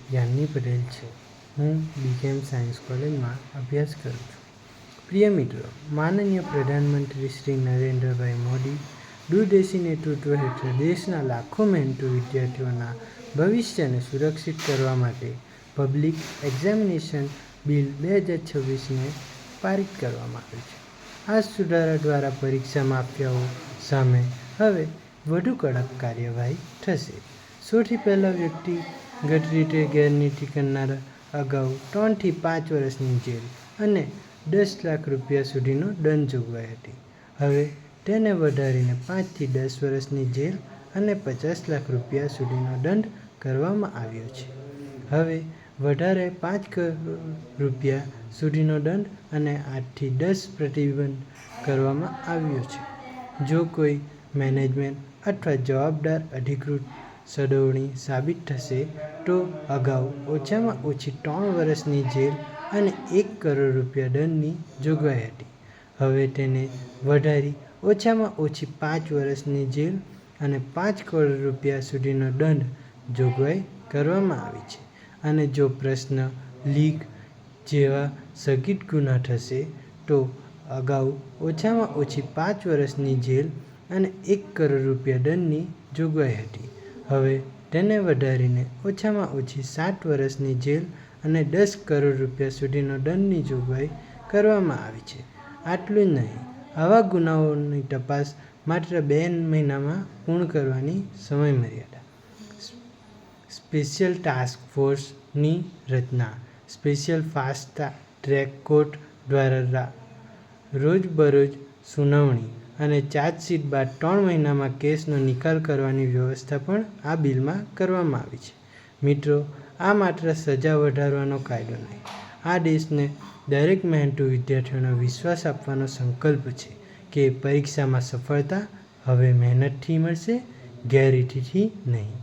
જ્ઞાની પટેલ છે. હું બીકેએમ સાયન્સ કોલેજમાં અભ્યાસ કરું છું. પ્રિય મિત્રો, માનનીય પ્રધાનમંત્રી શ્રી નરેન્દ્રભાઈ મોદી દૂરદર્શી નેતૃત્વ હેઠળ દેશના લાખો મહેનતુ વિદ્યાર્થીઓના ભવિષ્યને સુરક્ષિત કરવા માટે પબ્લિક એક્ઝામિનેશન બિલ 2026ને પારિત કરવામાં આવ્યું છે. આ સુધારા દ્વારા પરીક્ષા માફિયાઓ સામે હવે વધુ કડક કાર્યવાહી થશે. સૌથી પહેલાં વ્યક્તિગત રીતે ગેરરીતિ કરનારા અગાઉ 3 થી 5 વર્ષની જેલ અને 10 લાખ રૂપિયા સુધીનો દંડ જોગવાઈ હતી. હવે તેને વધારીને 5 થી 10 વર્ષની જેલ અને 50 લાખ રૂપિયા સુધીનો દંડ કરવામાં આવ્યો છે. હવે વધારે 5 કરોડ રૂપિયા સુધીનો દંડ અને 8 થી 10 પ્રતિબંધ કરવામાં આવ્યો છે. જો કોઈ મેનેજમેન્ટ અથવા જવાબદાર અધિકૃત સંડોવણી સાબિત થશે તો અગાઉ ઓછામાં ઓછી 3 વર્ષની જેલ અને 1 કરોડ રૂપિયા દંડની જોગવાઈ હતી. હવે તેને વધારી ઓછામાં ઓછી 5 વર્ષની જેલ અને 5 કરોડ રૂપિયા સુધીનો દંડ જોગવાઈ કરવામાં આવી છે. અને જો પ્રશ્ન લીક જેવા સઘન ગુના થશે તો અગાઉ ઓછામાં ઓછી 5 વર્ષની જેલ અને 1 કરોડ રૂપિયા દંડની જોગવાઈ હતી. હવે તેને વધારીને ઓછામાં ઓછી 7 વર્ષની જેલ અને 10 કરોડ રૂપિયા સુધીનો દંડની જોગવાઈ કરવામાં આવી છે. આટલું જ નહીં, આવા ગુનાઓની તપાસ માત્ર 2 મહિનામાં પૂર્ણ કરવાની સમયમર્યાદા. સ્પેશિયલ ટાસ્ક ફોર્સની રચના. સ્પેશિયલ ફાસ્ટ ટ્રેક કોર્ટ દ્વારા રોજબરોજ સુનાવણી અને ચાર્જશીટ બાદ 3 મહિનામાં કેસનો નિકાલ કરવાની વ્યવસ્થા પણ આ બિલમાં કરવામાં આવી છે. મિત્રો, આ માત્ર સજા વધારવાનો કાયદો નહીં, આ દેશને દરેક મહેનતુ વિદ્યાર્થીઓનો વિશ્વાસ આપવાનો સંકલ્પ છે કે પરીક્ષામાં સફળતા હવે મહેનતથી મળશે, ગેરરીતિથી નહીં.